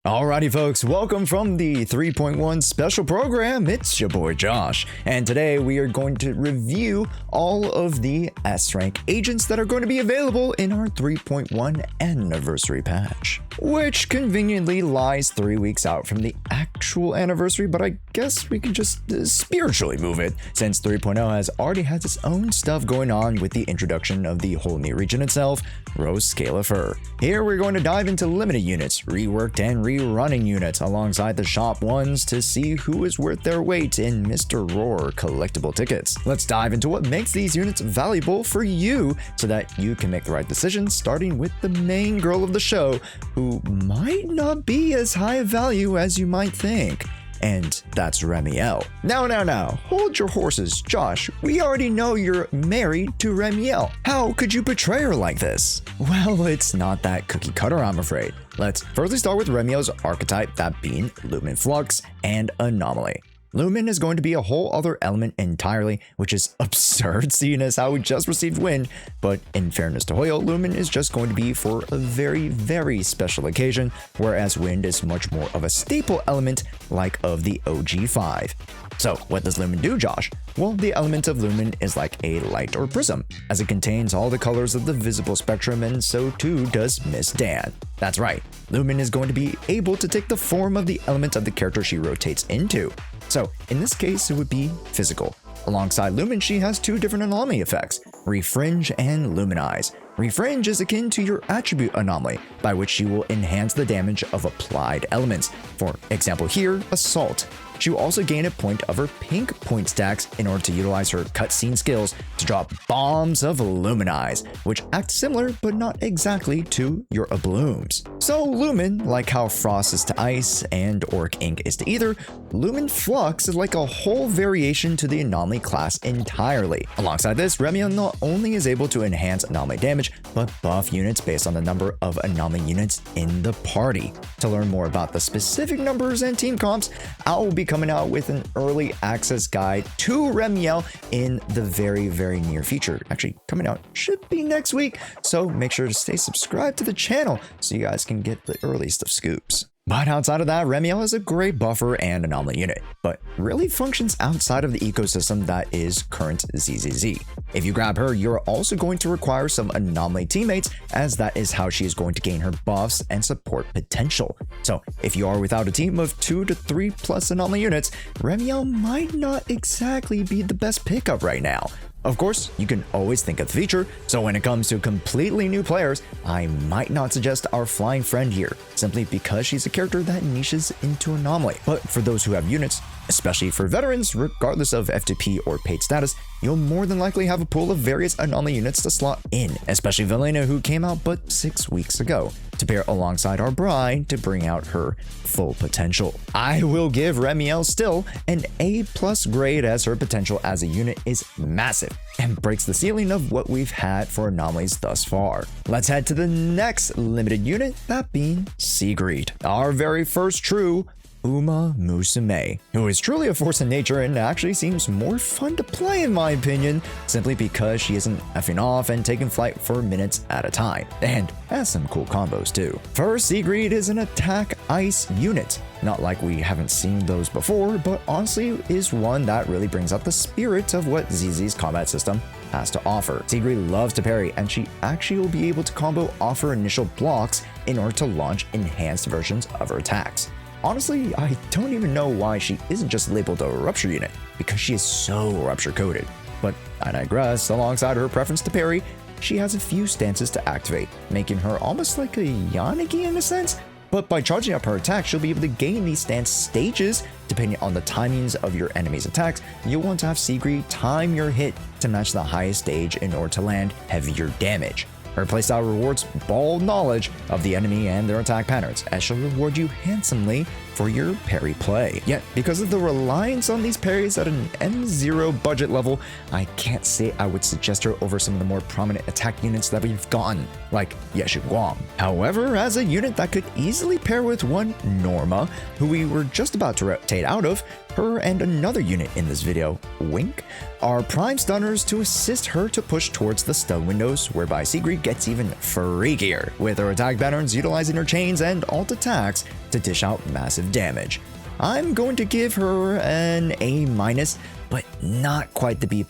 Alrighty folks, welcome from the 3.1 special program. It's your boy Josh, and today we are going to review all of the S-rank agents that are going to be available in our 3.1 anniversary patch, which conveniently lies 3 weeks out from the actual anniversary, but I guess we can just spiritually move it, since 3.0 has already had its own stuff going on with the introduction of the whole new region itself, Rose Scale of Fur. Here we're going to dive into limited units, reworked and rerunning units, alongside the shop ones to see who is worth their weight in Mr. Roar collectible tickets. Let's dive into what makes these units valuable for you so that you can make the right decision, starting with the main girl of the show, who might not be as high a value as you might think. And that's Ramielle. Now, hold your horses, Josh. We already know you're married to Ramielle. How could you betray her like this? Well, it's not that cookie cutter, I'm afraid. Let's firstly start with Ramielle's archetype, that being Lumen Flux and Anomaly. Lumen is going to be a whole other element entirely, which is absurd seeing as how we just received Wind, but in fairness to Hoyo, Lumen is just going to be for a very, very special occasion, whereas Wind is much more of a staple element like of the OG5. So what does Lumen do, Josh? Well, the element of Lumen is like a light or prism, as it contains all the colors of the visible spectrum, and so too does Miss Dan. That's right, Lumen is going to be able to take the form of the element of the character she rotates into. So in this case, it would be physical. Alongside Lumen, she has two different anomaly effects, Refringe and Luminize. Refringe is akin to your attribute anomaly, by which she will enhance the damage of applied elements. For example here, Assault. She will also gain a point of her pink point stacks in order to utilize her cutscene skills to drop bombs of Luminize, which act similar but not exactly to your Ablooms. So Lumen, like how Frost is to Ice and Auric Ink is to Ether, Lumen Flux is like a whole variation to the Anomaly class entirely. Alongside this, Ramielle not only is able to enhance Anomaly damage, but buff units based on the number of Anomaly units in the party. To learn more about the specific numbers and team comps, I will be coming out with an early access guide to Ramielle in the very, very near future. Actually, coming out should be next week, so make sure to stay subscribed to the channel so you guys can get the earliest of scoops. But outside of that, Ramielle is a great buffer and anomaly unit, but really functions outside of the ecosystem that is current ZZZ. If you grab her, you're also going to require some anomaly teammates, as that is how she is going to gain her buffs and support potential. So if you are without a team of 2 to 3 plus anomaly units, Ramielle might not exactly be the best pickup right now. Of course, you can always think of the future, so when it comes to completely new players, I might not suggest our flying friend here, simply because she's a character that niches into Anomaly. But for those who have units, especially for veterans, regardless of F2P or paid status, you'll more than likely have a pool of various Anomaly units to slot in, especially Velena, who came out but 6 weeks ago, to pair alongside our bride to bring out her full potential. I will give Ramielle still an A+ grade, as her potential as a unit is massive and breaks the ceiling of what we've had for anomalies thus far. Let's head to the next limited unit, that being Sigrid, our very first true Uma Musume, who is truly a force in nature and actually seems more fun to play in my opinion, simply because she isn't effing off and taking flight for minutes at a time, and has some cool combos too. First, Sigrid is an attack ice unit. Not like we haven't seen those before, but honestly is one that really brings out the spirit of what ZZ's combat system has to offer. Sigrid loves to parry, and she actually will be able to combo off her initial blocks in order to launch enhanced versions of her attacks. Honestly, I don't even know why she isn't just labeled a rupture unit, because she is so rupture coded. But I digress. Alongside her preference to parry, she has a few stances to activate, making her almost like a Yanagi in a sense. But by charging up her attack, she'll be able to gain these stance stages. Depending on the timings of your enemy's attacks, you'll want to have Sigrid time your hit to match the highest stage in order to land heavier damage. Her playstyle rewards bald knowledge of the enemy and their attack patterns, as she'll reward you handsomely for your parry play. Yet, because of the reliance on these parries at an M0 budget level, I can't say I would suggest her over some of the more prominent attack units that we've gotten, like Yeshu Guam. However, as a unit that could easily pair with one Norma, who we were just about to rotate out of, her and another unit in this video, Wink, are prime stunners to assist her to push towards the stun windows, whereby Sigrid gets even freakier, with her attack patterns utilizing her chains and alt attacks to dish out massive damage. I'm going to give her an A-, but not quite the B+,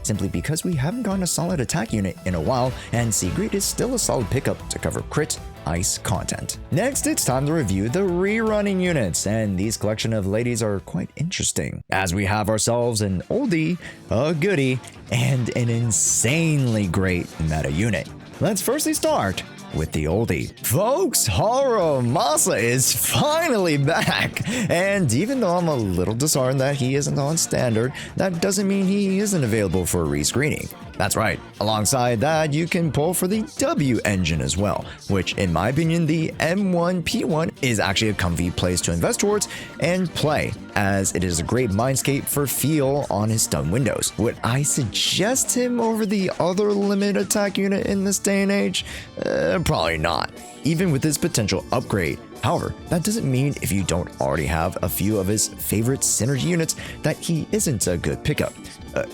simply because we haven't gotten a solid attack unit in a while, and Sigrid is still a solid pickup to cover crit ice content. Next, it's time to review the rerunning units, and these collection of ladies are quite interesting, as we have ourselves an oldie, a goodie, and an insanely great meta unit. Let's firstly start with the oldie. Folks, Harumasa is finally back, and even though I'm a little disheartened that he isn't on standard, that doesn't mean he isn't available for rescreening. That's right, alongside that you can pull for the W engine as well, which in my opinion the M1P1 is actually a comfy place to invest towards and play, as it is a great mindscape for feel on his stun windows. Would I suggest him over the other limited attack unit in this day and age? Probably not, even with his potential upgrade. However, that doesn't mean if you don't already have a few of his favorite synergy units that he isn't a good pickup.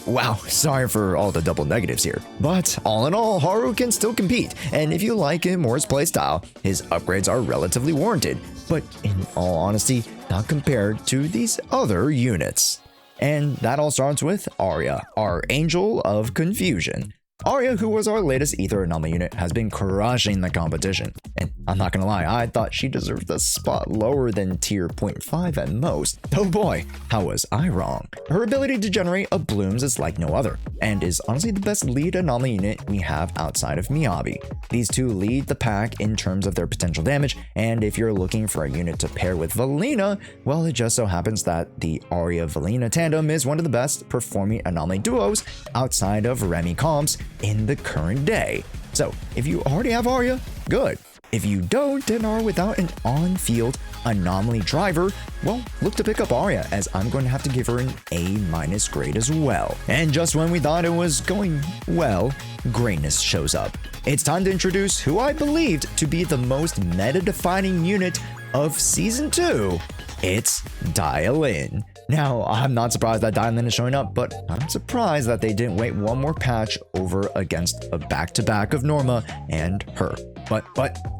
Wow, sorry for all the double negatives here. But all in all, Haru can still compete, and if you like him or his playstyle, his upgrades are relatively warranted, but in all honesty, not compared to these other units. And that all starts with Aria, our Angel of Confusion. Aria, who was our latest Ether Anomaly unit, has been crushing the competition. And I'm not gonna lie, I thought she deserved a spot lower than tier 0.5 at most. Oh boy, how was I wrong? Her ability to generate a blooms is like no other, and is honestly the best lead anomaly unit we have outside of Miyabi. These two lead the pack in terms of their potential damage, and if you're looking for a unit to pair with Valina, well, it just so happens that the Aria-Valina tandem is one of the best performing anomaly duos outside of Remy comps in the current day. So if you already have Aria, good. If you don't and are without an on-field anomaly driver, well, look to pick up Aria, as I'm going to have to give her an A- grade as well. And just when we thought it was going well, greatness shows up. It's time to introduce who I believed to be the most meta-defining unit of Season 2. It's Dialyn. Now, I'm not surprised that Dialyn is showing up, but I'm surprised that they didn't wait one more patch over against a back-to-back of Norma and her. But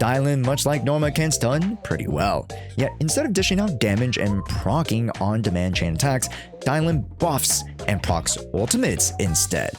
Dialyn, much like Norma, can stun pretty well. Yet instead of dishing out damage and proccing on-demand chain attacks, Dialyn buffs and procs ultimates instead.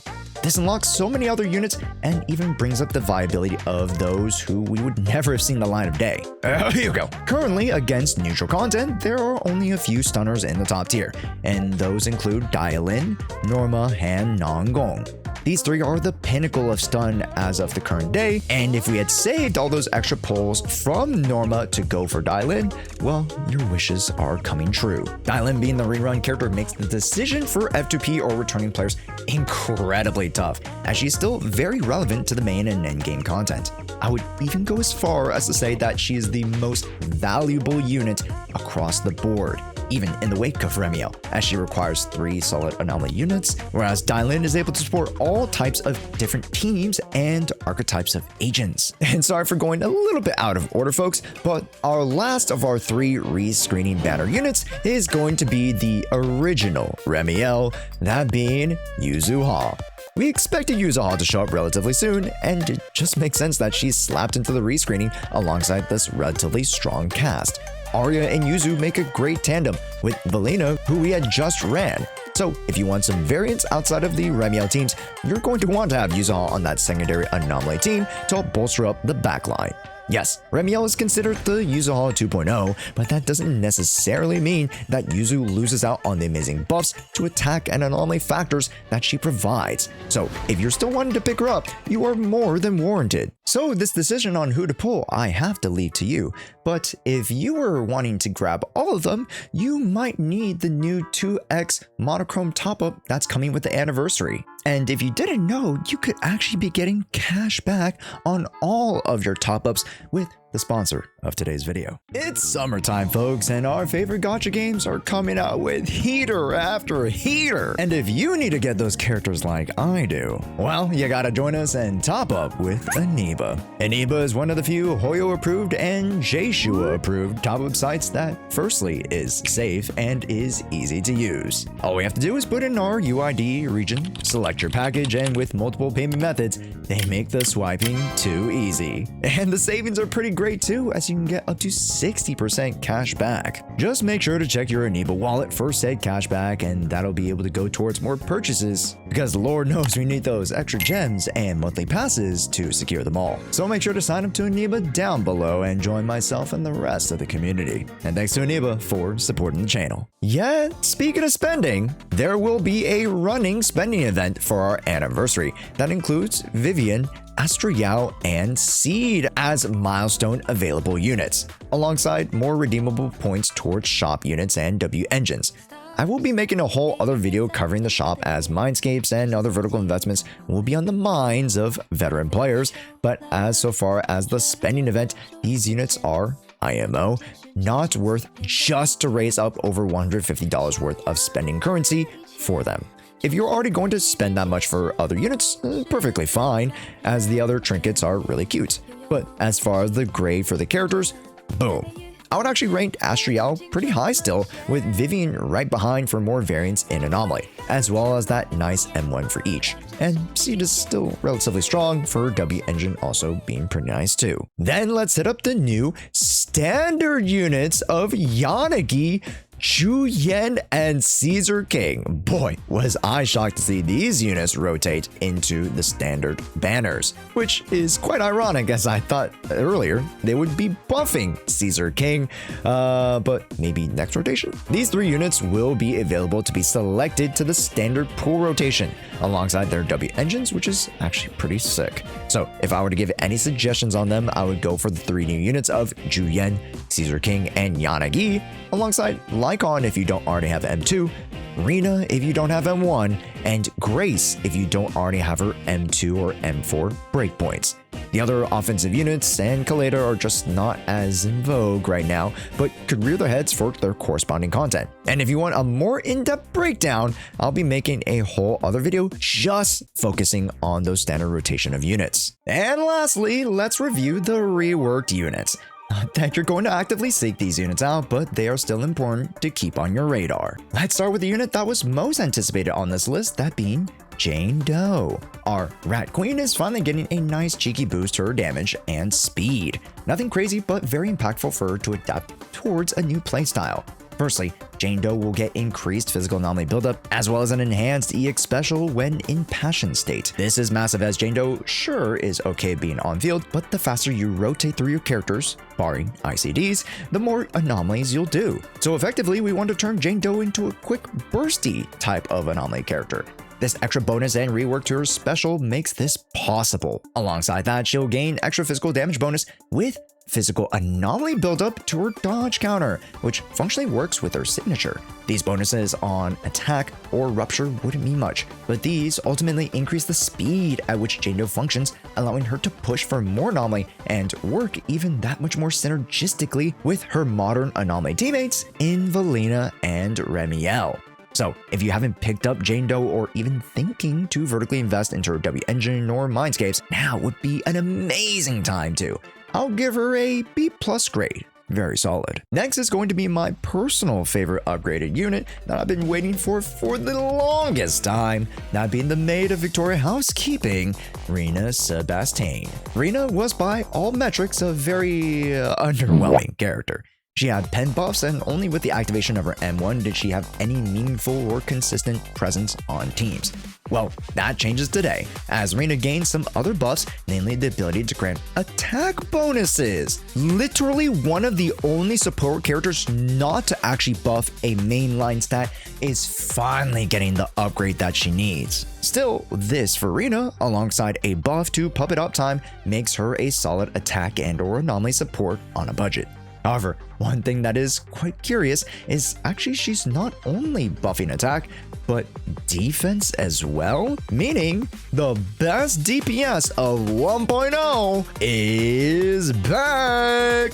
This unlocks so many other units and even brings up the viability of those who we would never have seen the light of day. Here you go. Currently, against neutral content, there are only a few stunners in the top tier, and those include Dialyn, Norma, and Nangong. These three are the pinnacle of stun as of the current day, and if we had saved all those extra pulls from Norma to go for Dialyn, well, your wishes are coming true. Dialyn, being the rerun character, makes the decision for F2P or returning players incredibly tough, as she's still very relevant to the main and endgame content. I would even go as far as to say that she is the most valuable unit across the board, even in the wake of Ramielle, as she requires 3 solid anomaly units, whereas Dialyn is able to support all types of different teams and archetypes of agents. And sorry for going a little bit out of order, folks, but our last of our 3 rescreening banner units is going to be the original Ramielle, that being Yuzuha. We expected Yuzuha to show up relatively soon, and it just makes sense that she's slapped into the rescreening alongside this relatively strong cast. Aria and Yuzu make a great tandem with Valina, who we had just ran. So if you want some variants outside of the Ramielle teams, you're going to want to have Yuzuha on that secondary anomaly team to help bolster up the backline. Yes, Ramielle is considered the Yuzuha 2.0, but that doesn't necessarily mean that Yuzu loses out on the amazing buffs to attack and anomaly factors that she provides. So if you're still wanting to pick her up, you are more than warranted. So this decision on who to pull, I have to leave to you. But if you were wanting to grab all of them, you might need the new 2x monochrome top-up that's coming with the anniversary. And if you didn't know, you could actually be getting cash back on all of your top-ups with the sponsor of today's video. It's summertime, folks, and our favorite gacha games are coming out with heater after heater. And if you need to get those characters like I do, well, you gotta join us and top up with Aniba. Aniba is one of the few Hoyo approved and Jshoea approved top up sites that firstly is safe and is easy to use. All we have to do is put in our UID region, select your package, and with multiple payment methods, they make the swiping too easy. And the savings are pretty great too, as you can get up to 60% cash back. Just make sure to check your Aniba wallet for said cash back, and that'll be able to go towards more purchases, because Lord knows we need those extra gems and monthly passes to secure them all. So make sure to sign up to Aniba down below and join myself and the rest of the community. And thanks to Aniba for supporting the channel. Yet, speaking of spending, there will be a running spending event for our anniversary that includes Vivian, Astra, and Seed as milestone available units, alongside more redeemable points towards shop units and W engines. I will be making a whole other video covering the shop, as Mindscapes and other vertical investments will be on the minds of veteran players, but as so far as the spending event, these units are IMO not worth just to raise up over $150 worth of spending currency for them. If you're already going to spend that much for other units, perfectly fine, as the other trinkets are really cute. But as far as the grade for the characters, boom. I would actually rank Astra pretty high still, with Vivian right behind for more variants in Anomaly, as well as that nice M1 for each. And Seed is still relatively strong, for W engine also being pretty nice too. Then let's hit up the new standard units of Yanagi, Juyen, and Caesar King. Boy, was I shocked to see these units rotate into the standard banners, which is quite ironic, as I thought earlier they would be buffing Caesar King, but maybe next rotation? These three units will be available to be selected to the standard pool rotation, alongside their W engines, which is actually pretty sick. So if I were to give any suggestions on them, I would go for the three new units of Juyen, Caesar King, and Yanagi, alongside Lycon if you don't already have M2, Rina if you don't have M1, and Grace if you don't already have her M2 or M4 breakpoints. The other offensive units and Kaleda are just not as in vogue right now, but could rear their heads for their corresponding content. And if you want a more in-depth breakdown, I'll be making a whole other video just focusing on those standard rotation of units. And lastly, let's review the reworked units. Not that you're going to actively seek these units out, but they are still important to keep on your radar. Let's start with the unit that was most anticipated on this list, that being Jane Doe. Our Rat Queen is finally getting a nice cheeky boost to her damage and speed. Nothing crazy, but very impactful for her to adapt towards a new playstyle. Firstly, Jane Doe will get increased physical anomaly buildup, as well as an enhanced EX special when in passion state. This is massive, as Jane Doe sure is okay being on field, but the faster you rotate through your characters, barring ICDs, the more anomalies you'll do. So effectively, we want to turn Jane Doe into a quick bursty type of anomaly character. This extra bonus and rework to her special makes this possible. Alongside that, she'll gain extra physical damage bonus with physical anomaly buildup to her dodge counter, which functionally works with her signature. These bonuses on attack or rupture wouldn't mean much, but these ultimately increase the speed at which Jane Doe functions, allowing her to push for more anomaly and work even that much more synergistically with her modern anomaly teammates in Valina and Ramielle. So if you haven't picked up Jane Doe or even thinking to vertically invest into her W engine or Mindscapes, now would be an amazing time to. I'll give her a B+ grade. Very solid. Next is going to be my personal favorite upgraded unit that I've been waiting for the longest time, that being the maid of Victoria Housekeeping, Rina Sebastien. Rina was by all metrics a very underwhelming character. She had pen buffs, and only with the activation of her M1 did she have any meaningful or consistent presence on teams. Well, that changes today, as Rina gains some other buffs, namely the ability to grant attack bonuses. Literally one of the only support characters not to actually buff a mainline stat is finally getting the upgrade that she needs. Still, this for Rina, alongside a buff to puppet uptime, makes her a solid attack and or anomaly support on a budget. However, one thing that is quite curious is actually she's not only buffing attack, but defense as well, meaning the best DPS of 1.0 is back!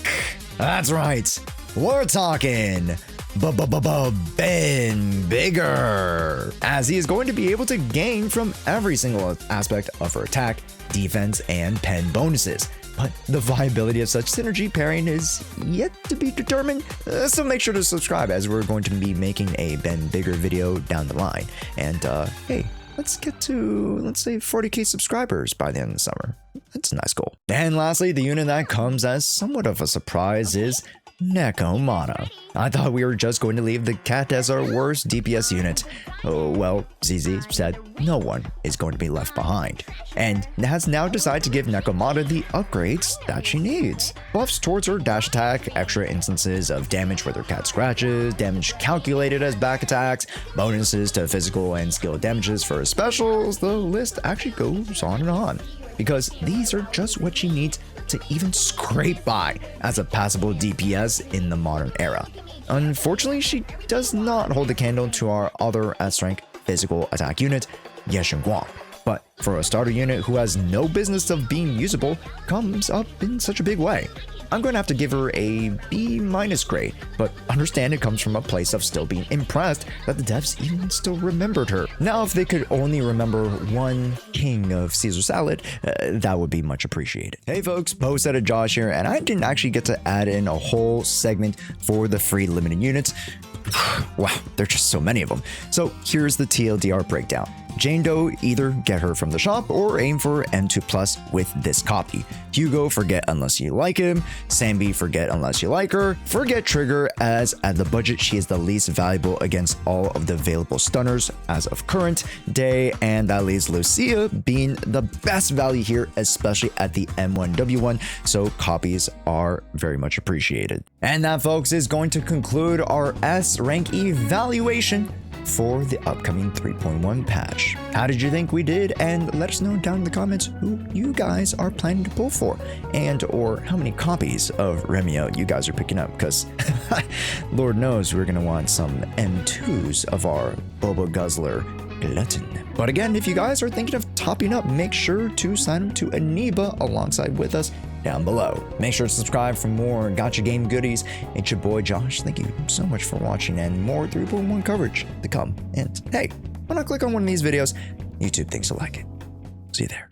That's right, we're talking Ben Bigger, as he is going to be able to gain from every single aspect of her attack, defense, and pen bonuses. But the viability of such synergy pairing is yet to be determined, so make sure to subscribe as we're going to be making a Ben Bigger video down the line. And hey, let's get to, let's say, 40k subscribers by the end of the summer. That's a nice goal. And lastly, the unit that comes as somewhat of a surprise is Nekomata. I thought we were just going to leave the cat as our worst DPS unit. Oh, well, ZZ said no one is going to be left behind, and has now decided to give Nekomata the upgrades that she needs. Buffs towards her dash attack, extra instances of damage with her cat scratches, damage calculated as back attacks, bonuses to physical and skill damages for her specials. The list actually goes on and on, because these are just what she needs to even scrape by as a passable DPS in the modern era. Unfortunately, she does not hold a candle to our other S-rank physical attack unit, Jshoea. But for a starter unit who has no business of being usable, comes up in such a big way. I'm going to have to give her a B- grade, but understand it comes from a place of still being impressed that the devs even still remembered her. Now, if they could only remember one king of Caesar salad, that would be much appreciated. Hey folks, Post-Edit Josh here, and I didn't actually get to add in a whole segment for the free limited units. Wow, there are just so many of them. So here's the TLDR breakdown. Jane Doe, either get her from the shop or aim for M2+ with this copy. Hugo, forget unless you like him. Sambi, forget unless you like her. Forget Trigger, as at the budget she is the least valuable against all of the available stunners as of current day, and that leaves Lucia being the best value here, especially at the M1W1, so copies are very much appreciated. And that, folks, is going to conclude our S rank evaluation for the upcoming 3.1 patch. How did you think we did? And let us know down in the comments who you guys are planning to pull for, and or how many copies of Ramielle you guys are picking up, because Lord knows we're gonna want some M2s of our Boba Guzzler Glutton. But again, if you guys are thinking of topping up, make sure to sign up to Aniba alongside with us down below. Make sure to subscribe for more Gacha game goodies. It's your boy Josh. Thank you so much for watching, and more 3.1 coverage to come. And hey, why not click on one of these videos? YouTube thinks you'll like it. See you there.